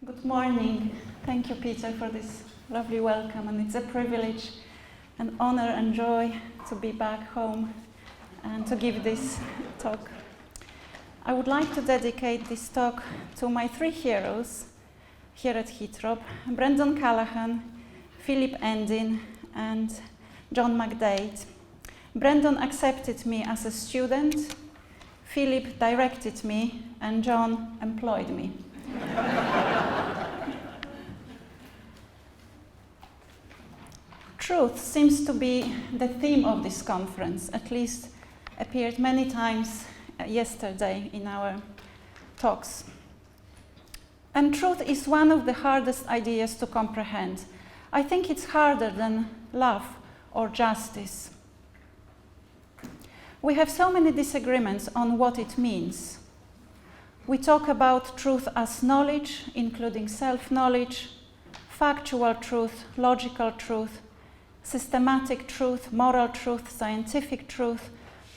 Good morning. Thank you, Peter, for this lovely welcome. And it's a privilege, an honor and joy to be back home and to give this talk. I would like to dedicate this talk to my three heroes here at Heythrop: Brendan Callahan, Philip Endin, and John McDade. Brendan accepted me as a student, Philip directed me, and John employed me. Truth seems to be the theme of this conference, at least appeared many times yesterday in our talks. And truth is one of the hardest ideas to comprehend. I think it's harder than love or justice. We have so many disagreements on what it means. We talk about truth as knowledge, including self-knowledge, factual truth, logical truth, systematic truth, moral truth, scientific truth,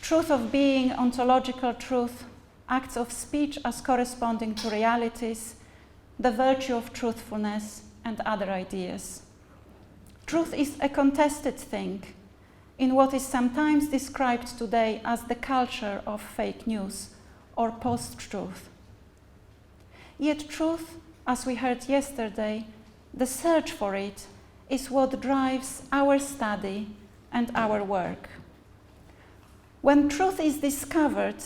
truth of being, ontological truth, acts of speech as corresponding to realities, the virtue of truthfulness, and other ideas. Truth is a contested thing in what is sometimes described today as the culture of fake news or post-truth. Yet truth, as we heard yesterday, the search for it is what drives our study and our work. When truth is discovered,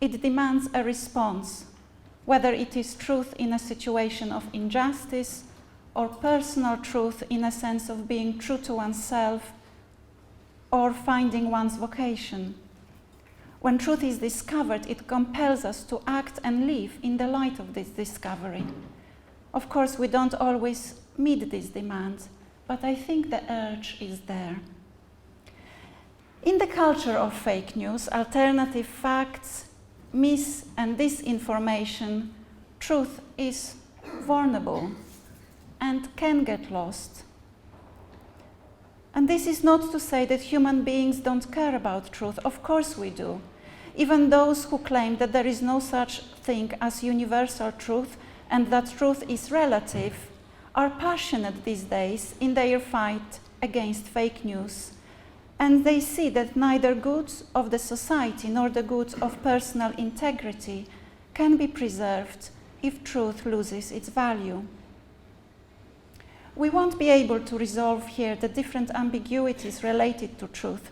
it demands a response, whether it is truth in a situation of injustice or personal truth in a sense of being true to oneself or finding one's vocation. When truth is discovered, it compels us to act and live in the light of this discovery. Of course, we don't always meet these demands, but I think the urge is there. In the culture of fake news, alternative facts, mis- and disinformation, truth is vulnerable and can get lost. And this is not to say that human beings don't care about truth. Of course we do. Even those who claim that there is no such thing as universal truth and that truth is relative are passionate these days in their fight against fake news. And they see that neither goods of the society nor the goods of personal integrity can be preserved if truth loses its value. We won't be able to resolve here the different ambiguities related to truth.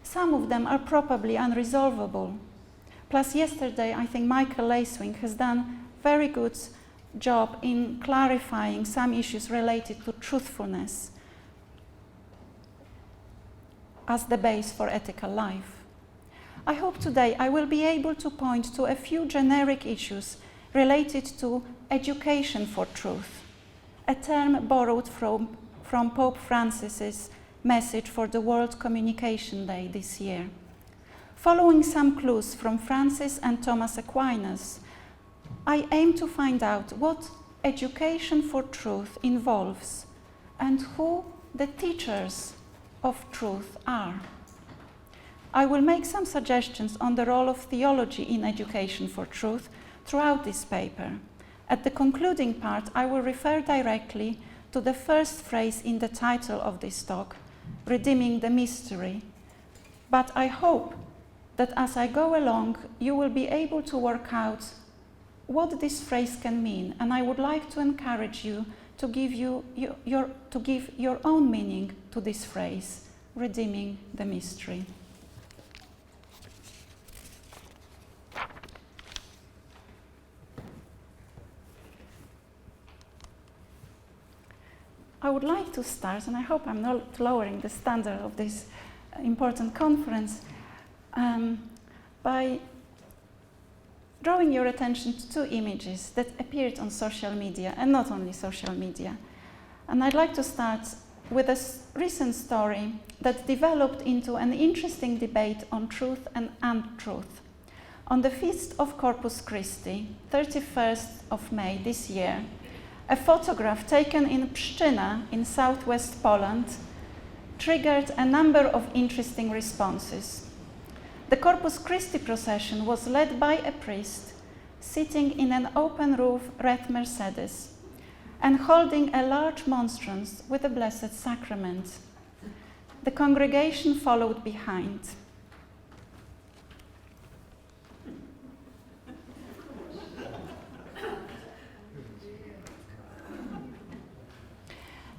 Some of them are probably unresolvable. Plus, yesterday, I think Michael Lacewing has done a very good job in clarifying some issues related to truthfulness as the base for ethical life. I hope today I will be able to point to a few generic issues related to education for truth, a term borrowed from Pope Francis's message for the World Communication Day this year. Following some clues from Francis and Thomas Aquinas, I aim to find out what education for truth involves and who the teachers of truth are. I will make some suggestions on the role of theology in education for truth throughout this paper. At the concluding part, I will refer directly to the first phrase in the title of this talk, Redeeming the Mystery. But I hope that as I go along, you will be able to work out what this phrase can mean, and I would like to encourage you to give your own meaning to this phrase, redeeming the mystery. I would like to start, and I hope I'm not lowering the standard of this important conference, by drawing your attention to two images that appeared on social media, and not only social media. And I'd like to start with a recent story that developed into an interesting debate on truth and untruth. On the feast of Corpus Christi, 31st of May this year, a photograph taken in Pszczyna in southwest Poland triggered a number of interesting responses. The Corpus Christi procession was led by a priest sitting in an open-roof red Mercedes and holding a large monstrance with the Blessed Sacrament. The congregation followed behind.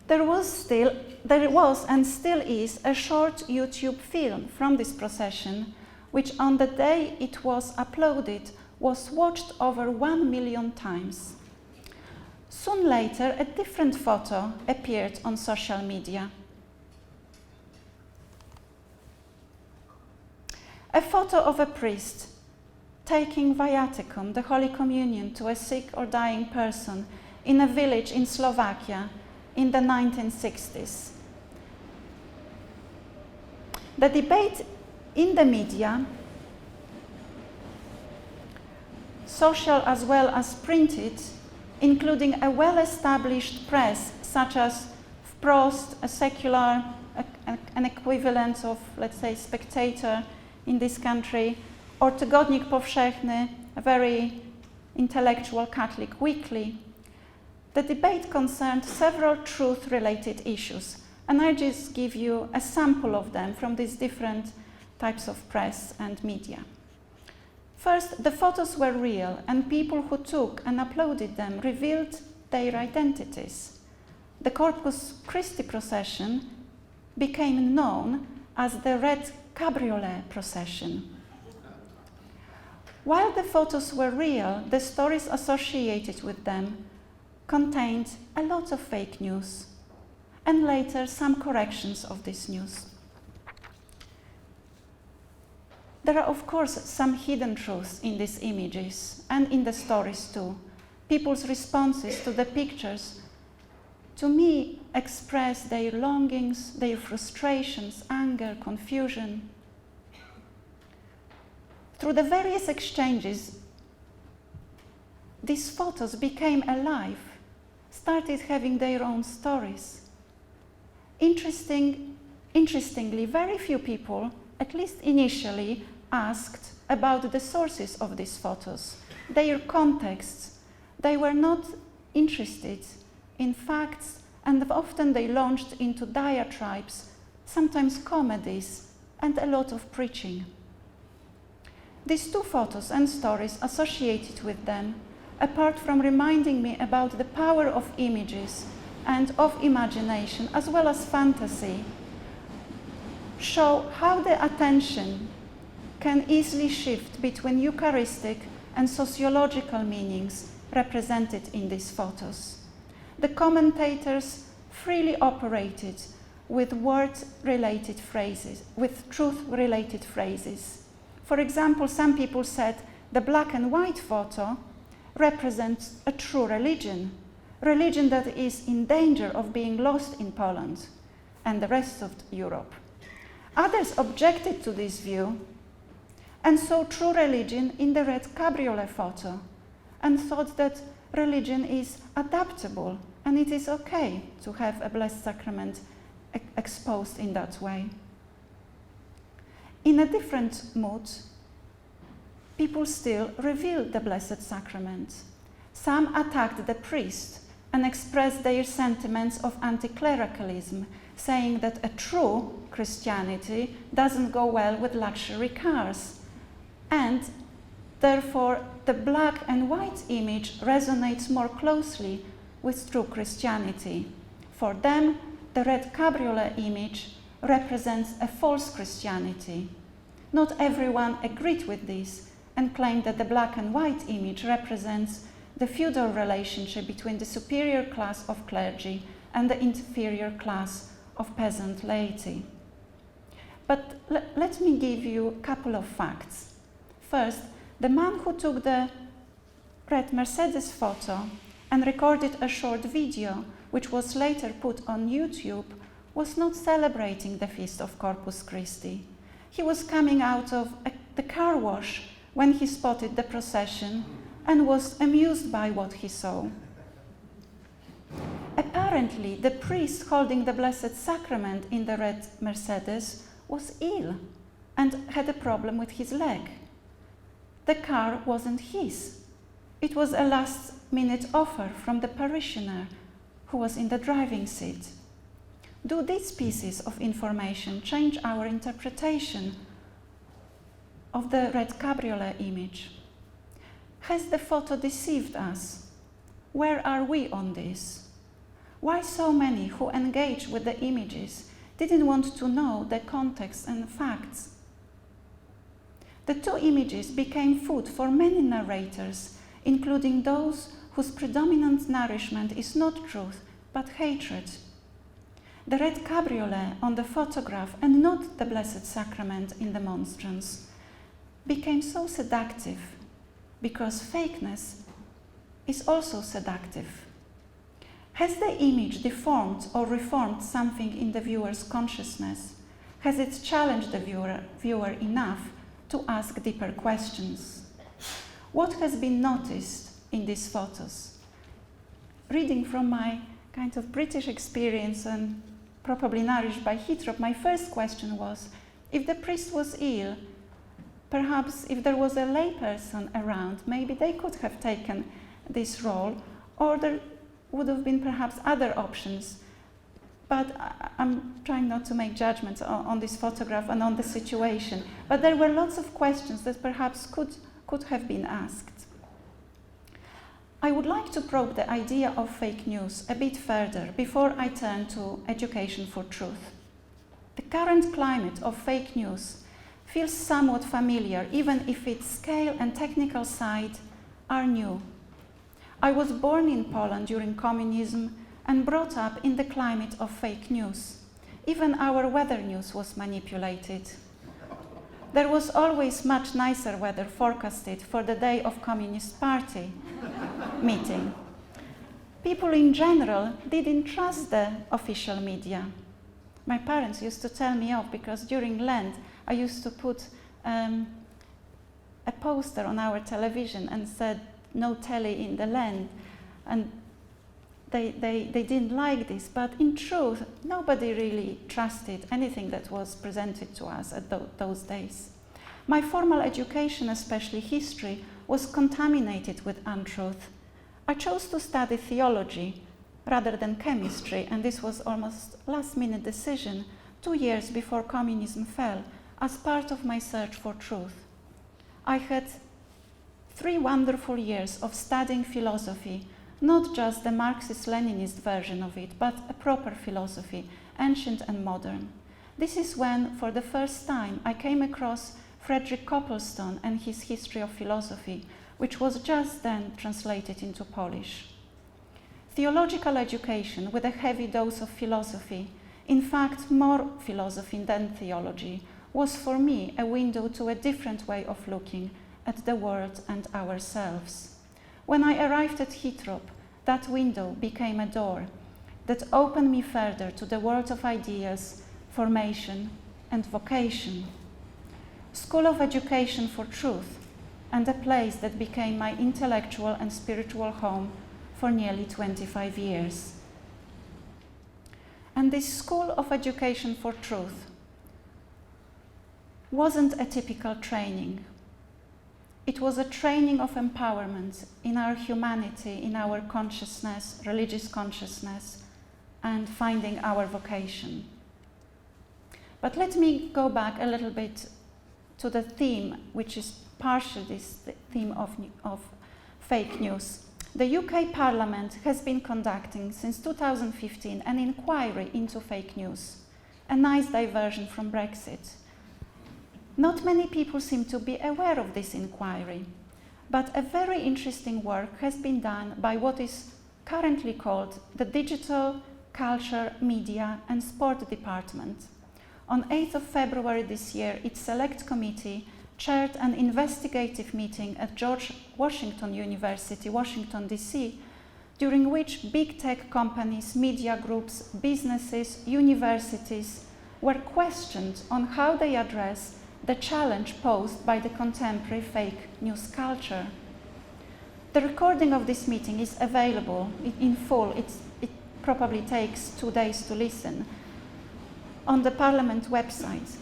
There was and still is a short YouTube film from this procession, which on the day it was uploaded was watched over 1 million times. Soon later, a different photo appeared on social media. A photo of a priest taking viaticum, the Holy Communion, to a sick or dying person in a village in Slovakia in the 1960s. The debate in the media, social as well as printed, including a well-established press such as Wprost, a secular, an equivalent of, let's say, Spectator in this country, or Tygodnik Powszechny, a very intellectual Catholic weekly. The debate concerned several truth-related issues, and I just give you a sample of them from these different types of press and media. First, the photos were real, and people who took and uploaded them revealed their identities. The Corpus Christi procession became known as the Red Cabriolet procession. While the photos were real, the stories associated with them contained a lot of fake news, and later some corrections of this news. There are, of course, some hidden truths in these images and in the stories too. People's responses to the pictures, to me, express their longings, their frustrations, anger, confusion. Through the various exchanges, these photos became alive, started having their own stories. Interestingly, very few people, at least initially, asked about the sources of these photos, their contexts. They were not interested in facts, and often they launched into diatribes, sometimes comedies, and a lot of preaching. These two photos and stories associated with them, apart from reminding me about the power of images and of imagination, as well as fantasy, show how the attention can easily shift between Eucharistic and sociological meanings represented in these photos. The commentators freely operated with word-related phrases, with truth-related phrases. For example, some people said the black and white photo represents a true religion that is in danger of being lost in Poland and the rest of Europe. Others objected to this view and saw true religion in the red cabriolet photo and thought that religion is adaptable and it is okay to have a Blessed Sacrament exposed in that way. In a different mood, people still revealed the Blessed Sacrament. Some attacked the priest and expressed their sentiments of anti-clericalism, saying that a true Christianity doesn't go well with luxury cars, and therefore the black and white image resonates more closely with true Christianity. For them, the red cabriolet image represents a false Christianity. Not everyone agreed with this and claimed that the black and white image represents the feudal relationship between the superior class of clergy and the inferior class of peasant laity. But let me give you a couple of facts. First, the man who took the red Mercedes photo and recorded a short video, which was later put on YouTube, was not celebrating the feast of Corpus Christi. He was coming out of the car wash when he spotted the procession and was amused by what he saw. Apparently, the priest holding the Blessed Sacrament in the red Mercedes was ill and had a problem with his leg. The car wasn't his. It was a last-minute offer from the parishioner who was in the driving seat. Do these pieces of information change our interpretation of the red cabriolet image? Has the photo deceived us? Where are we on this? Why so many who engage with the images didn't want to know the context and facts? The two images became food for many narrators, including those whose predominant nourishment is not truth, but hatred. The red cabriolet on the photograph and not the Blessed Sacrament in the monstrance became so seductive because fakeness is also seductive. Has the image deformed or reformed something in the viewer's consciousness? Has it challenged the viewer enough to ask deeper questions? What has been noticed in these photos? Reading from my kind of British experience and probably nourished by Heythrop, my first question was, if the priest was ill, perhaps if there was a layperson around, maybe they could have taken this role, or there would have been perhaps other options. But I'm trying not to make judgments on this photograph and on the situation. But there were lots of questions that perhaps could have been asked. I would like to probe the idea of fake news a bit further before I turn to education for truth. The current climate of fake news feels somewhat familiar, even if its scale and technical side are new. I was born in Poland during communism and brought up in the climate of fake news. Even our weather news was manipulated. There was always much nicer weather forecasted for the day of Communist Party meeting. People in general didn't trust the official media. My parents used to tell me off because during Lent I used to put a poster on our television and said, "No telly in the Lent," and they didn't like this, but in truth, nobody really trusted anything that was presented to us at those days. My formal education, especially history, was contaminated with untruth. I chose to study theology rather than chemistry, and this was almost a last-minute decision 2 years before communism fell, as part of my search for truth. I had 3 wonderful years of studying philosophy, not just the Marxist-Leninist version of it, but a proper philosophy, ancient and modern. This is when, for the first time, I came across Frederick Coplestone and his History of Philosophy, which was just then translated into Polish. Theological education with a heavy dose of philosophy, in fact more philosophy than theology, was for me a window to a different way of looking at the world and ourselves. When I arrived at Heythrop, that window became a door that opened me further to the world of ideas, formation, and vocation. School of Education for Truth, and a place that became my intellectual and spiritual home for nearly 25 years. And this School of Education for Truth wasn't a typical training. It was a training of empowerment in our humanity, in our consciousness, religious consciousness, and finding our vocation. But let me go back a little bit to the theme, which is partially this theme of fake news. The UK Parliament has been conducting since 2015 an inquiry into fake news, a nice diversion from Brexit. Not many people seem to be aware of this inquiry, but a very interesting work has been done by what is currently called the Digital, Culture, Media and Sport Department. On 8th of February this year, its select committee chaired an investigative meeting at George Washington University, Washington, D.C., during which big tech companies, media groups, businesses, universities were questioned on how they address the challenge posed by the contemporary fake news culture. The recording of this meeting is available in full. It probably takes 2 days to listen on the Parliament website.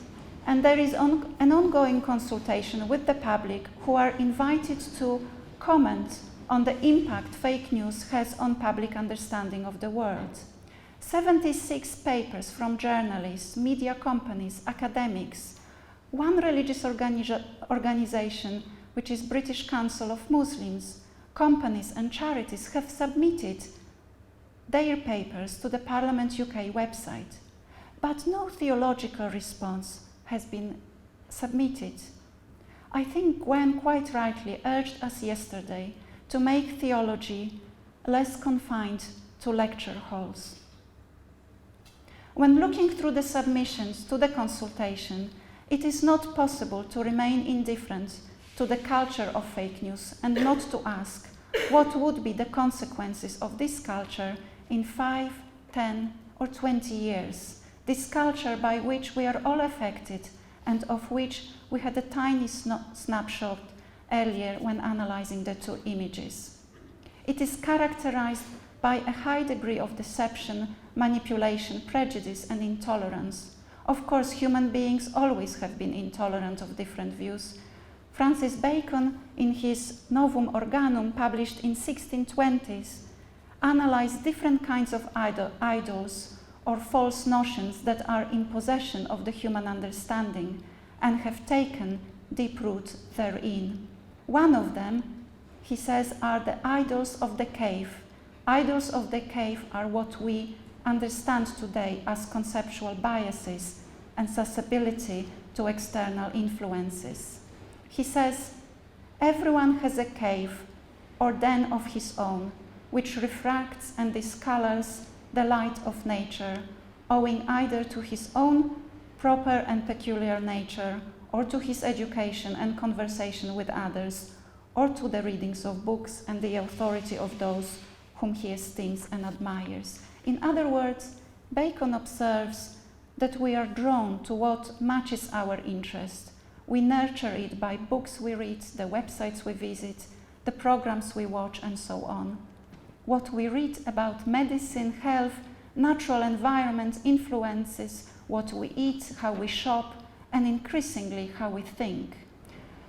And there is an ongoing consultation with the public who are invited to comment on the impact fake news has on public understanding of the world. 76 papers from journalists, media companies, academics, one religious organization, which is British Council of Muslims, companies and charities have submitted their papers to the Parliament UK website, but no theological response has been submitted. I think Gwen quite rightly urged us yesterday to make theology less confined to lecture halls. When looking through the submissions to the consultation, it is not possible to remain indifferent to the culture of fake news and not to ask what would be the consequences of this culture in 5, 10, or 20 years, this culture by which we are all affected and of which we had a tiny snapshot earlier when analyzing the two images. It is characterized by a high degree of deception, manipulation, prejudice, and intolerance. Of course, human beings always have been intolerant of different views. Francis Bacon, in his Novum Organum, published in 1620s, analyzed different kinds of idols or false notions that are in possession of the human understanding and have taken deep root therein. One of them, he says, are the idols of the cave. Idols of the cave are what we understand today as conceptual biases and susceptibility to external influences. He says, everyone has a cave or den of his own, which refracts and discolors the light of nature, owing either to his own proper and peculiar nature, or to his education and conversation with others, or to the readings of books and the authority of those whom he esteems and admires. In other words, Bacon observes that we are drawn to what matches our interest. We nurture it by books we read, the websites we visit, the programs we watch, and so on. What we read about medicine, health, natural environment influences what we eat, how we shop, and increasingly how we think.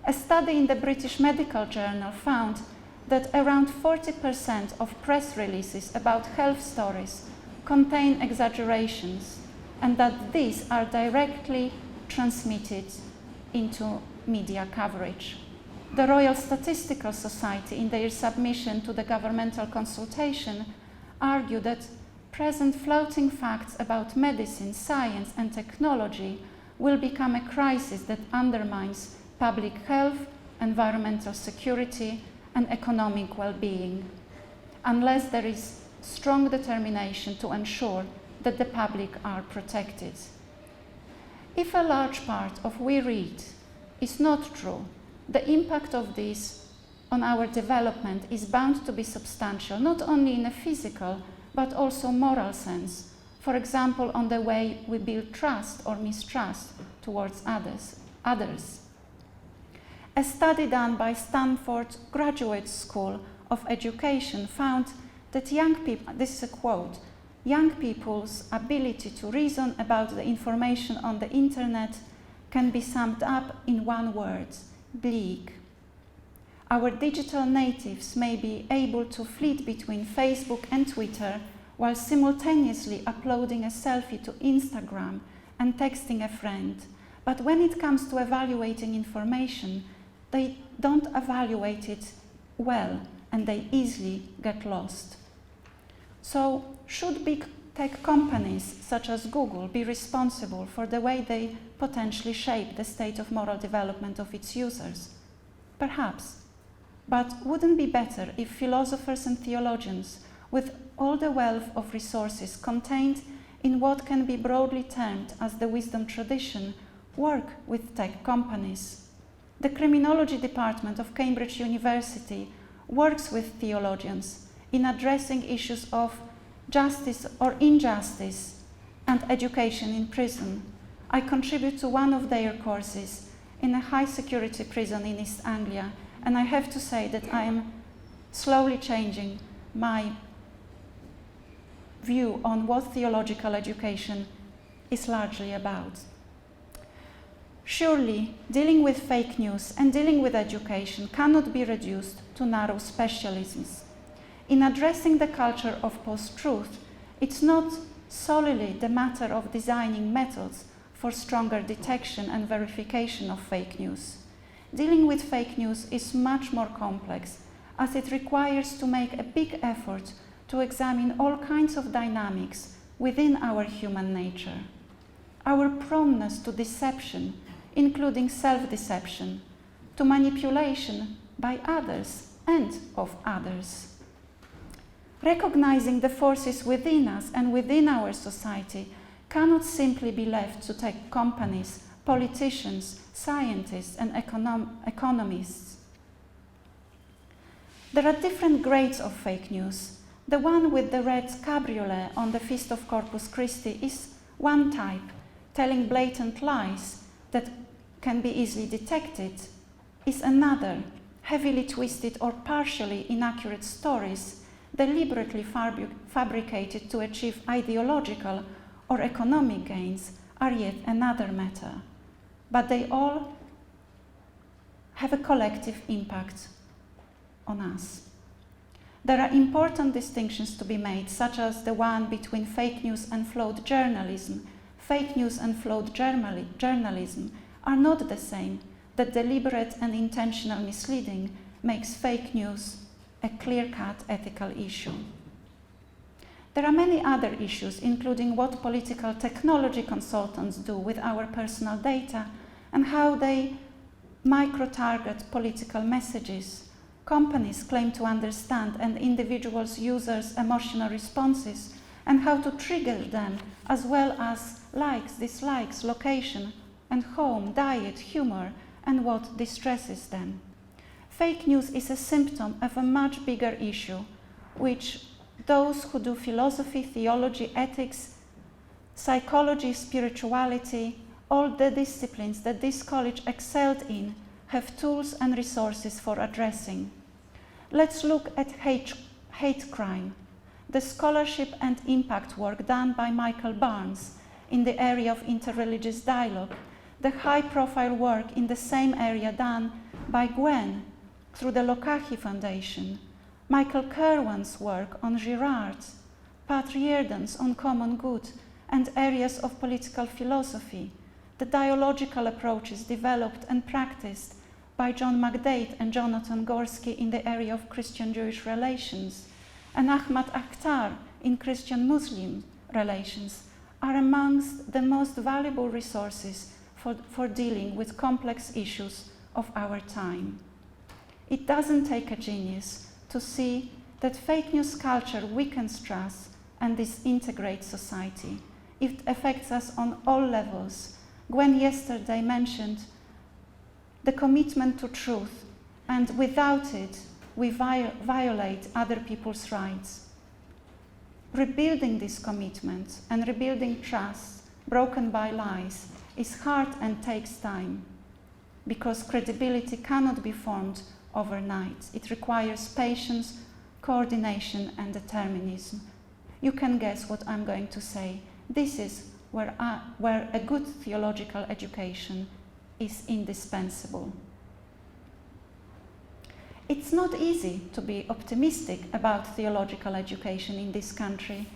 A study in the British Medical Journal found that around 40% of press releases about health stories contain exaggerations, and that these are directly transmitted into media coverage. The Royal Statistical Society, in their submission to the governmental consultation, argue that present floating facts about medicine, science, and technology will become a crisis that undermines public health, environmental security, and economic well-being, unless there is strong determination to ensure that the public are protected. If a large part of we read is not true, the impact of this on our development is bound to be substantial, not only in a physical, but also moral sense. For example, on the way we build trust or mistrust towards others. A study done by Stanford Graduate School of Education found that young people, this is a quote, young people's ability to reason about the information on the internet can be summed up in one word: bleak. Our digital natives may be able to flit between Facebook and Twitter while simultaneously uploading a selfie to Instagram and texting a friend. But when it comes to evaluating information, they don't evaluate it well and they easily get lost. So, should big tech companies such as Google be responsible for the way they potentially shape the state of moral development of its users? Perhaps. But wouldn't it be better if philosophers and theologians, with all the wealth of resources contained in what can be broadly termed as the wisdom tradition, work with tech companies? The criminology department of Cambridge University works with theologians in addressing issues of justice or injustice and education in prison. I contribute to one of their courses in a high security prison in East Anglia, and I have to say that I am slowly changing my view on what theological education is largely about. Surely, dealing with fake news and dealing with education cannot be reduced to narrow specialisms. In addressing the culture of post-truth, it's not solely the matter of designing methods for stronger detection and verification of fake news. Dealing with fake news is much more complex, as it requires to make a big effort to examine all kinds of dynamics within our human nature. Our proneness to deception, including self-deception, to manipulation by others and of others. Recognizing the forces within us and within our society cannot simply be left to take companies, politicians, scientists, and economists. There are different grades of fake news. The one with the red cabriolet on the Feast of Corpus Christi is one type, telling blatant lies that can be easily detected, is another, heavily twisted or partially inaccurate stories deliberately fabricated to achieve ideological or economic gains are yet another matter. But they all have a collective impact on us. There are important distinctions to be made, such as the one between fake news and flawed journalism. Fake news and flawed journalism are not the same. That deliberate and intentional misleading makes fake news a clear-cut ethical issue. There are many other issues, including what political technology consultants do with our personal data and how they micro-target political messages. Companies claim to understand an individual's users' emotional responses and how to trigger them, as well as likes, dislikes, location, and home, diet, humor, and what distresses them. Fake news is a symptom of a much bigger issue, which those who do philosophy, theology, ethics, psychology, spirituality, all the disciplines that this college excelled in, have tools and resources for addressing. Let's look at hate crime, the scholarship and impact work done by Michael Barnes in the area of interreligious dialogue, the high-profile work in the same area done by Gwen through the Lokahi Foundation, Michael Kerwan's work on Girard, Pat Riordan's on common good, and areas of political philosophy, the dialogical approaches developed and practiced by John McDade and Jonathan Gorski in the area of Christian-Jewish relations, and Ahmad Akhtar in Christian-Muslim relations, are amongst the most valuable resources for dealing with complex issues of our time. It doesn't take a genius to see that fake news culture weakens trust and disintegrates society. It affects us on all levels. Gwen yesterday mentioned the commitment to truth, and without it, we violate other people's rights. Rebuilding this commitment and rebuilding trust broken by lies is hard and takes time, because credibility cannot be formed overnight. It requires patience, coordination, and determinism. You can guess what I'm going to say. This is where a good theological education is indispensable. It's not easy to be optimistic about theological education in this country,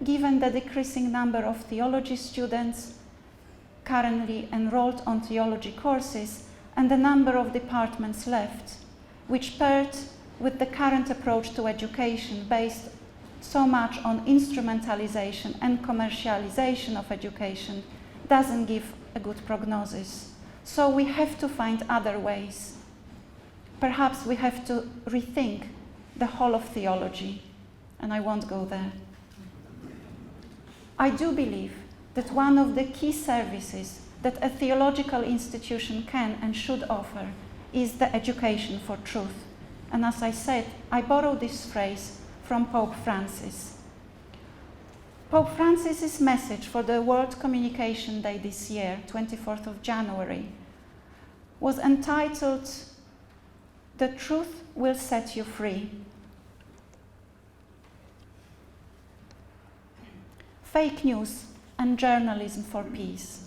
given the decreasing number of theology students currently enrolled on theology courses and the number of departments left, which paired with the current approach to education based so much on instrumentalisation and commercialisation of education doesn't give a good prognosis. So we have to find other ways. Perhaps we have to rethink the whole of theology, and I won't go there. I do believe that one of the key services that a theological institution can and should offer is the education for truth. And as I said, I borrow this phrase from Pope Francis. Pope Francis's message for the World Communication Day this year, 24th of January, was entitled, "The Truth Will Set You Free." Fake news and journalism for peace.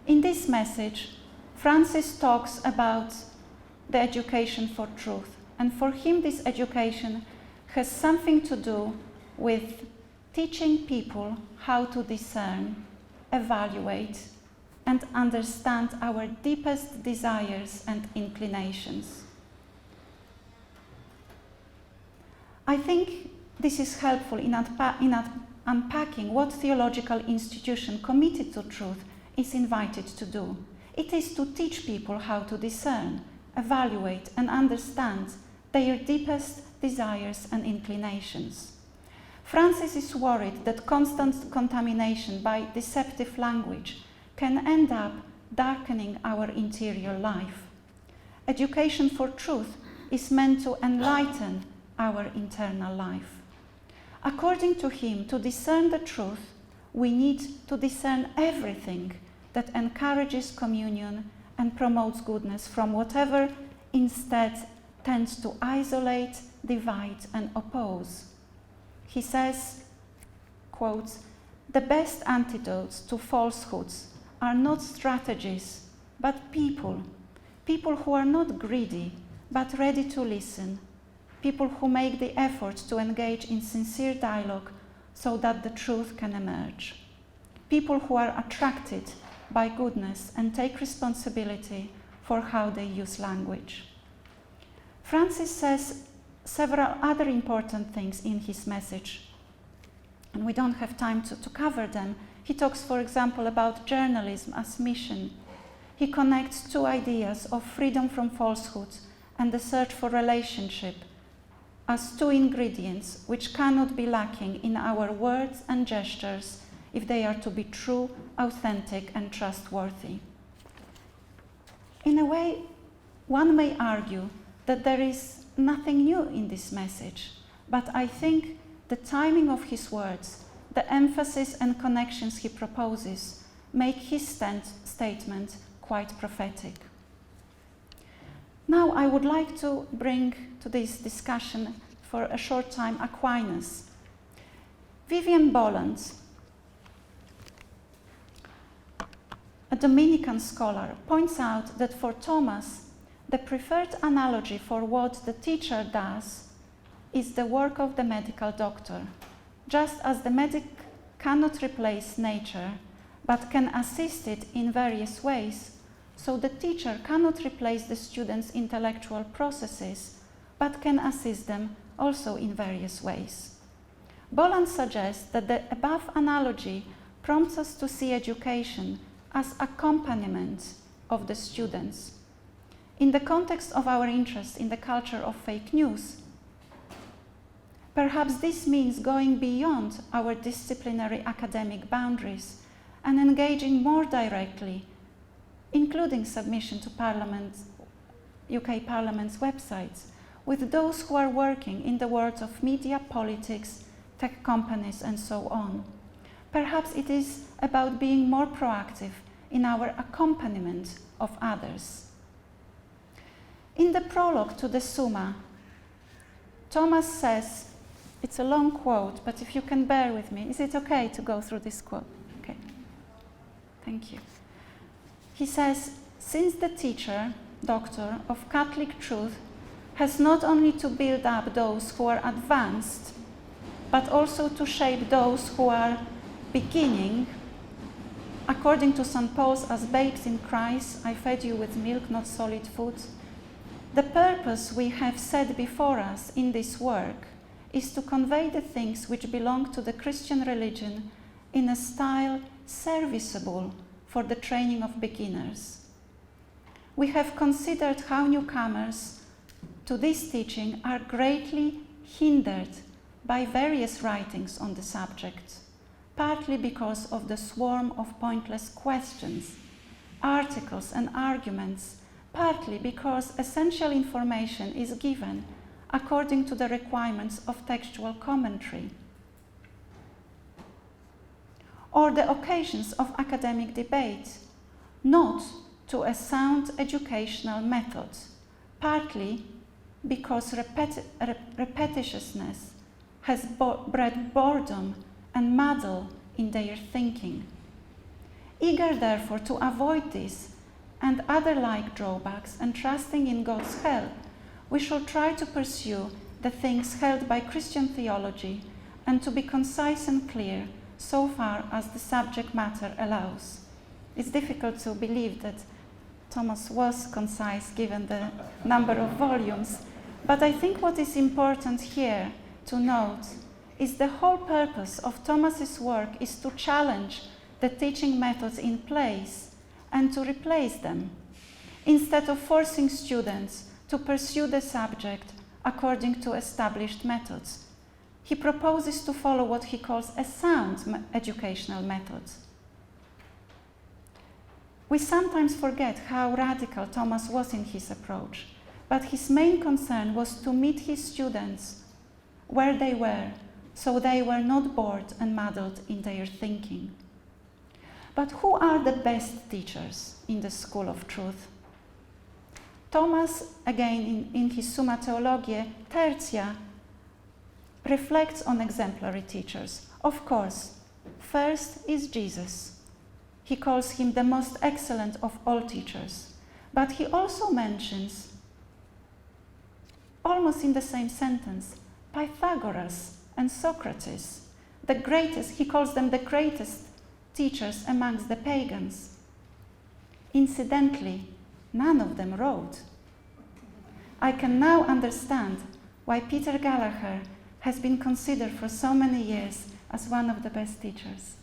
In this message, Francis talks about the education for truth. And for him, this education has something to do with teaching people how to discern, evaluate, and understand our deepest desires and inclinations. I think this is helpful in unpacking what theological institution committed to truth is invited to do. It is to teach people how to discern, evaluate, and understand their deepest desires and inclinations. Francis is worried that constant contamination by deceptive language can end up darkening our interior life. Education for truth is meant to enlighten our internal life. According to him, to discern the truth, we need to discern everything that encourages communion and promotes goodness from whatever instead tends to isolate, divide, and oppose. He says, quote, "The best antidotes to falsehoods are not strategies, but people who are not greedy, but ready to listen, people who make the effort to engage in sincere dialogue so that the truth can emerge, people who are attracted by goodness and take responsibility for how they use language." Francis says several other important things in his message, and we don't have time to cover them. He talks, for example, about journalism as mission. He connects two ideas of freedom from falsehood and the search for relationship as two ingredients which cannot be lacking in our words and gestures if they are to be true, authentic, and trustworthy. In a way, one may argue that there is nothing new in this message, but I think the timing of his words, the emphasis and connections he proposes, make his statement quite prophetic. Now I would like to bring to this discussion for a short time Aquinas. Vivian Bolland, a Dominican scholar, points out that for Thomas, the preferred analogy for what the teacher does is the work of the medical doctor. Just as the medic cannot replace nature, but can assist it in various ways, so the teacher cannot replace the student's intellectual processes, but can assist them also in various ways. Bolland suggests that the above analogy prompts us to see education as accompaniment of the students. In the context of our interest in the culture of fake news, perhaps this means going beyond our disciplinary academic boundaries and engaging more directly, including submission to UK Parliament's websites, with those who are working in the world of media, politics, tech companies, and so on. Perhaps it is about being more proactive in our accompaniment of others. In the prologue to the Summa, Thomas says, it's a long quote, but if you can bear with me, is it okay to go through this quote? Okay, thank you. He says, since the teacher, doctor of Catholic truth has not only to build up those who are advanced, but also to shape those who are beginning, according to St. Paul's, as babes in Christ, I fed you with milk, not solid food. The purpose we have set before us in this work is to convey the things which belong to the Christian religion in a style serviceable for the training of beginners. We have considered how newcomers to this teaching are greatly hindered by various writings on the subject, partly because of the swarm of pointless questions, articles, and arguments, partly because essential information is given according to the requirements of textual commentary, or the occasions of academic debate, not to a sound educational method, partly because repetitiousness has bred boredom and muddle in their thinking. Eager, therefore, to avoid this, and other like drawbacks, and trusting in God's help, we shall try to pursue the things held by Christian theology and to be concise and clear so far as the subject matter allows. It's difficult to believe that Thomas was concise given the number of volumes, but I think what is important here to note is the whole purpose of Thomas's work is to challenge the teaching methods in place and to replace them, instead of forcing students to pursue the subject according to established methods. He proposes to follow what he calls a sound educational method. We sometimes forget how radical Thomas was in his approach, but his main concern was to meet his students where they were, so they were not bored and muddled in their thinking. But who are the best teachers in the School of Truth? Thomas, again in his Summa Theologiae Tertia, reflects on exemplary teachers. Of course, first is Jesus. He calls him the most excellent of all teachers. But he also mentions, almost in the same sentence, Pythagoras and Socrates, the greatest, he calls them the greatest teachers amongst the pagans. Incidentally, none of them wrote. I can now understand why Peter Gallagher has been considered for so many years as one of the best teachers.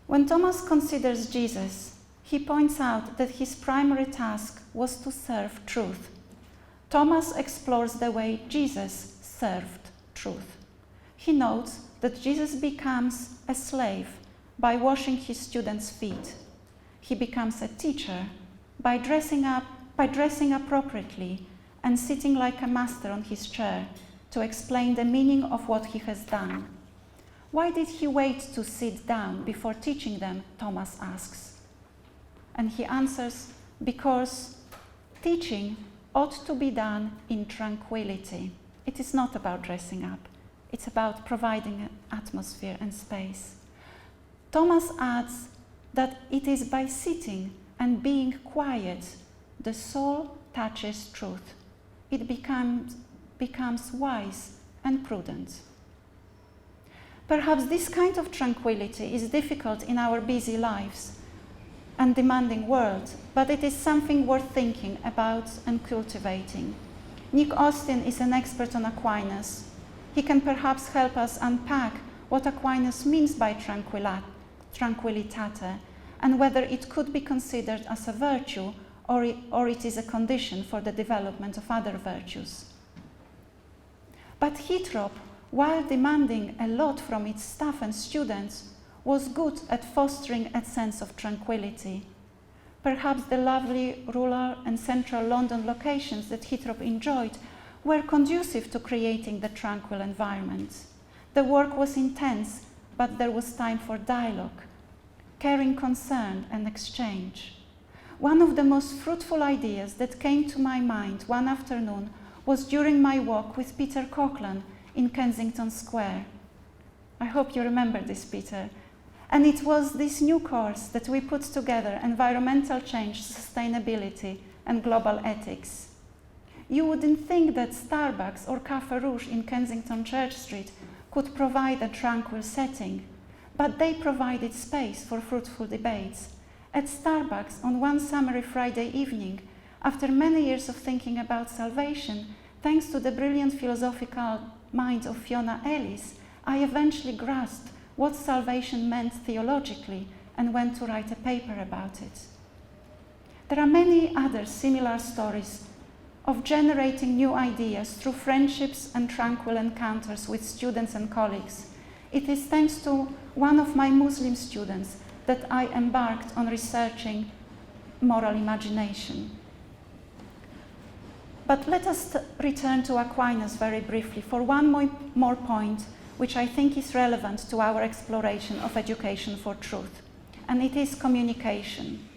When Thomas considers Jesus, he points out that his primary task was to serve truth. Thomas explores the way Jesus served truth. He notes that Jesus becomes a slave by washing his students' feet. He becomes a teacher by dressing appropriately and sitting like a master on his chair to explain the meaning of what he has done. Why did he wait to sit down before teaching them? Thomas asks. And he answers, because teaching ought to be done in tranquility. It is not about dressing up. It's about providing an atmosphere and space. Thomas adds that it is by sitting and being quiet the soul touches truth. It becomes wise and prudent. Perhaps this kind of tranquility is difficult in our busy lives and demanding world, but it is something worth thinking about and cultivating. Nick Austin is an expert on Aquinas. He can perhaps help us unpack what Aquinas means by tranquillitate and whether it could be considered as a virtue or it is a condition for the development of other virtues. But Heythrop, while demanding a lot from its staff and students, was good at fostering a sense of tranquility. Perhaps the lovely rural and central London locations that Heythrop enjoyed were conducive to creating the tranquil environment. The work was intense, but there was time for dialogue, caring concern and exchange. One of the most fruitful ideas that came to my mind one afternoon was during my walk with Peter Coughlin in Kensington Square. I hope you remember this, Peter. And it was this new course that we put together, environmental change, sustainability, and global ethics. You wouldn't think that Starbucks or Café Rouge in Kensington Church Street could provide a tranquil setting, but they provided space for fruitful debates. At Starbucks on one summery Friday evening, after many years of thinking about salvation, thanks to the brilliant philosophical mind of Fiona Ellis, I eventually grasped what salvation meant theologically and went to write a paper about it. There are many other similar stories of generating new ideas through friendships and tranquil encounters with students and colleagues. It is thanks to one of my Muslim students that I embarked on researching moral imagination. But let us return to Aquinas very briefly for one more point, which I think is relevant to our exploration of education for truth, and it is communication.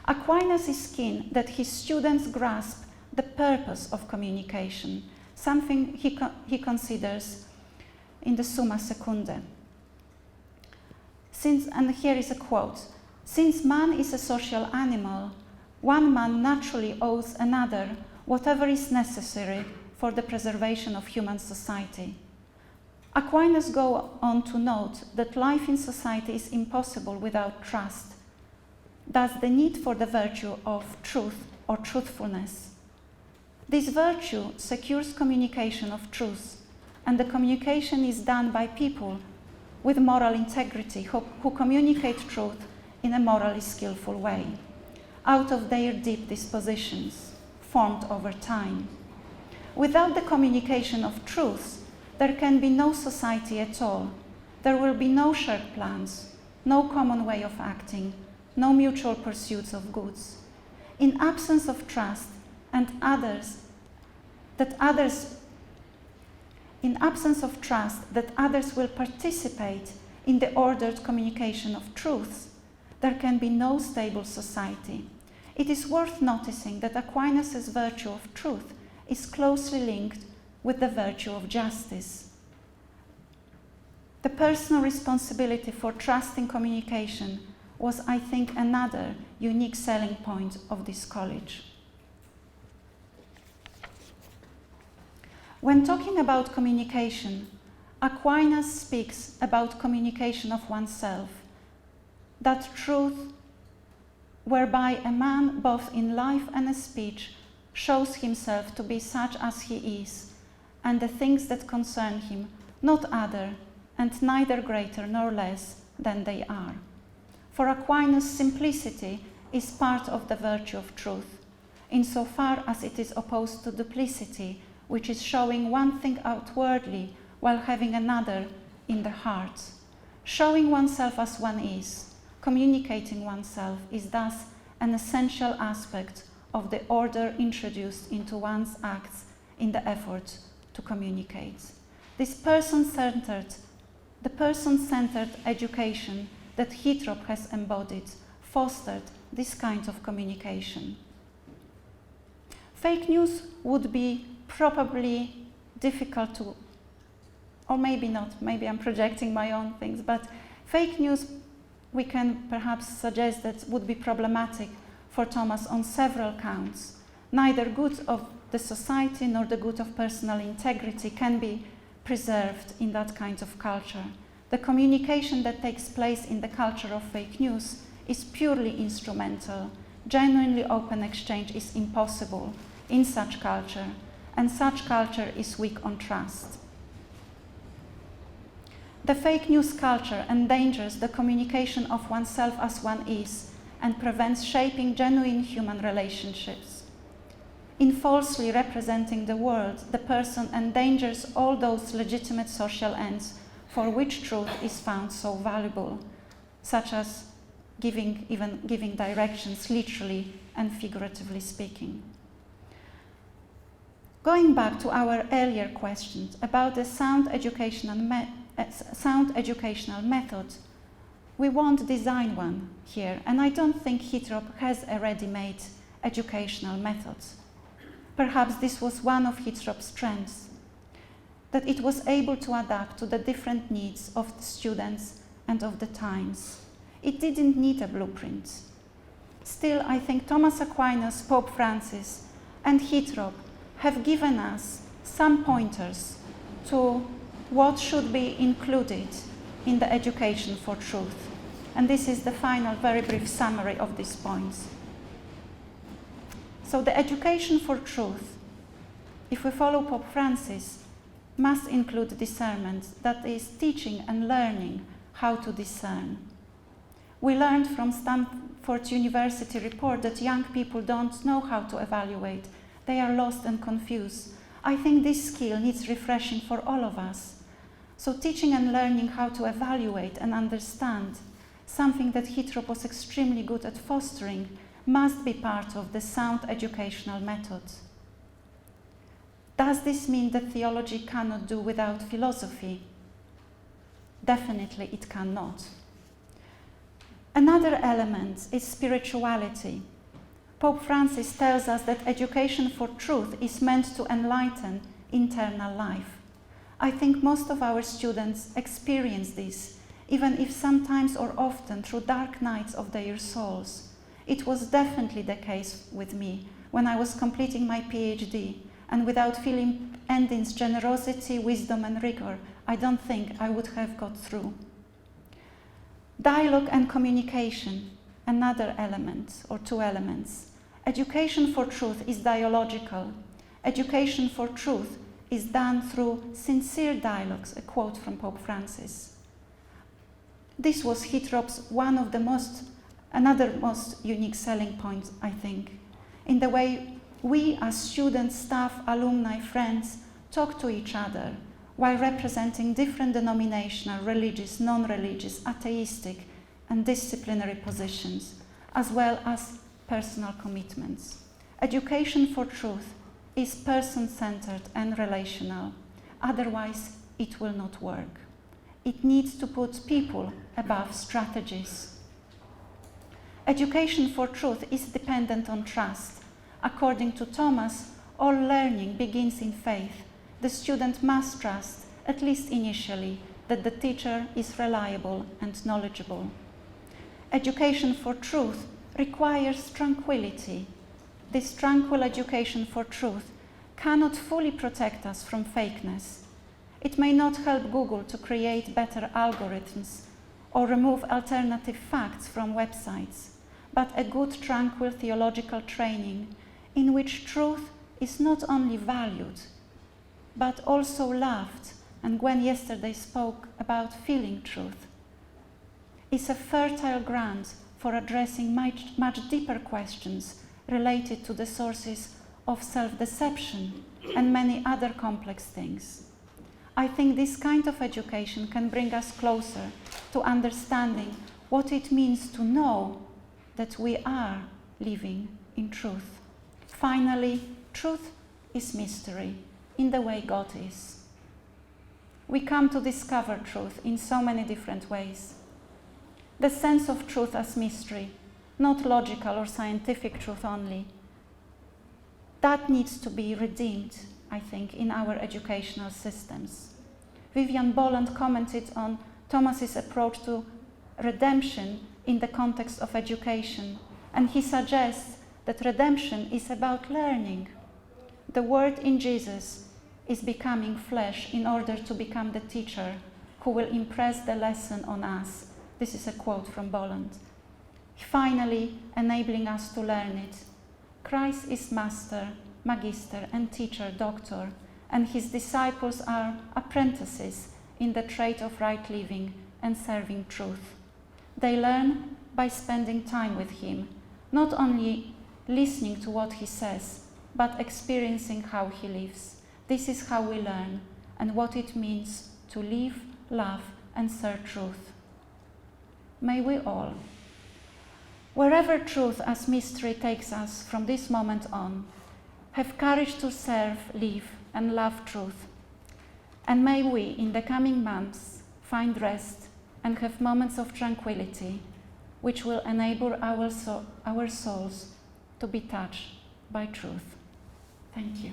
Aquinas is keen that his students grasp the purpose of communication, something he considers in the Summa Secundae. and here is a quote, "Since man is a social animal, one man naturally owes another whatever is necessary for the preservation of human society." Aquinas go on to note that life in society is impossible without trust, thus the need for the virtue of truth or truthfulness. This virtue secures communication of truth, and the communication is done by people with moral integrity who communicate truth in a morally skillful way, out of their deep dispositions, formed over time. Without the communication of truth, there can be no society at all. There will be no shared plans, no common way of acting, no mutual pursuits of goods. In absence of trust that others will participate in the ordered communication of truths, there can be no stable society. It is worth noticing that Aquinas' virtue of truth is closely linked with the virtue of justice. The personal responsibility for trusting communication was, I think, another unique selling point of this college. When talking about communication, Aquinas speaks about communication of oneself, that truth whereby a man, both in life and in speech, shows himself to be such as he is, and the things that concern him, not other, and neither greater nor less than they are. For Aquinas, simplicity is part of the virtue of truth, insofar as it is opposed to duplicity, which is showing one thing outwardly while having another in the heart. Showing oneself as one is, communicating oneself, is thus an essential aspect of the order introduced into one's acts in the effort to communicate. The person-centered education that Heythrop has embodied fostered this kind of communication. Fake news would be probably difficult to, or maybe not, maybe I'm projecting my own things, but fake news, we can perhaps suggest that would be problematic for Thomas on several counts. Neither good of the society nor the good of personal integrity can be preserved in that kind of culture. The communication that takes place in the culture of fake news is purely instrumental. Genuinely open exchange is impossible in such culture, and such culture is weak on trust. The fake news culture endangers the communication of oneself as one is and prevents shaping genuine human relationships. In falsely representing the world, the person endangers all those legitimate social ends for which truth is found so valuable, such as giving directions, literally and figuratively speaking. Going back to our earlier questions about the sound educational method, we won't design one here, and I don't think Heythrop has a ready-made educational method. Perhaps this was one of Heythrop's strengths, that it was able to adapt to the different needs of the students and of the times. It didn't need a blueprint. Still, I think Thomas Aquinas, Pope Francis, and Heythrop have given us some pointers to what should be included in the education for truth. And this is the final, very brief summary of these points. So the education for truth, if we follow Pope Francis, must include discernment, that is, teaching and learning how to discern. We learned from Stanford University report that young people don't know how to evaluate. They are lost and confused. I think this skill needs refreshing for all of us. So teaching and learning how to evaluate and understand, something that Heythrop was extremely good at fostering, must be part of the sound educational method. Does this mean that theology cannot do without philosophy? Definitely it cannot. Another element is spirituality. Pope Francis tells us that education for truth is meant to enlighten internal life. I think most of our students experience this even if sometimes or often through dark nights of their souls. It was definitely the case with me when I was completing my PhD, and without feeling Endin's generosity, wisdom and rigor, I don't think I would have got through. Dialogue and communication, another element or two elements. Education for truth is dialogical. Education for truth is done through sincere dialogues, a quote from Pope Francis. This was Heythrop's another most unique selling point, I think, in the way we as students, staff, alumni, friends talk to each other while representing different denominational, religious, non-religious, atheistic and disciplinary positions, as well as personal commitments. Education for truth is person-centered and relational. Otherwise, it will not work. It needs to put people above strategies. Education for truth is dependent on trust. According to Thomas, all learning begins in faith. The student must trust, at least initially, that the teacher is reliable and knowledgeable. Education for truth requires tranquility. This tranquil education for truth cannot fully protect us from fakeness. It may not help Google to create better algorithms or remove alternative facts from websites, but a good, tranquil theological training in which truth is not only valued, but also loved, and Gwen yesterday spoke about feeling truth, is a fertile ground for addressing much deeper questions related to the sources of self-deception and many other complex things. I think this kind of education can bring us closer to understanding what it means to know that we are living in truth. Finally, truth is mystery in the way God is. We come to discover truth in so many different ways. The sense of truth as mystery, not logical or scientific truth only, that needs to be redeemed, I think, in our educational systems. Vivian Bolland commented on Thomas's approach to redemption in the context of education, and he suggests that redemption is about learning. The Word in Jesus is becoming flesh in order to become the teacher who will impress the lesson on us. This is a quote from Bolland. Finally, enabling us to learn it. Christ is master, magister, and teacher, doctor, and his disciples are apprentices in the trade of right living and serving truth. They learn by spending time with him, not only listening to what he says, but experiencing how he lives. This is how we learn and what it means to live, love, and serve truth. May we all, wherever truth as mystery takes us from this moment on, have courage to serve, live, and love truth. And may we, in the coming months, find rest and have moments of tranquility, which will enable our souls to be touched by truth. Thank you.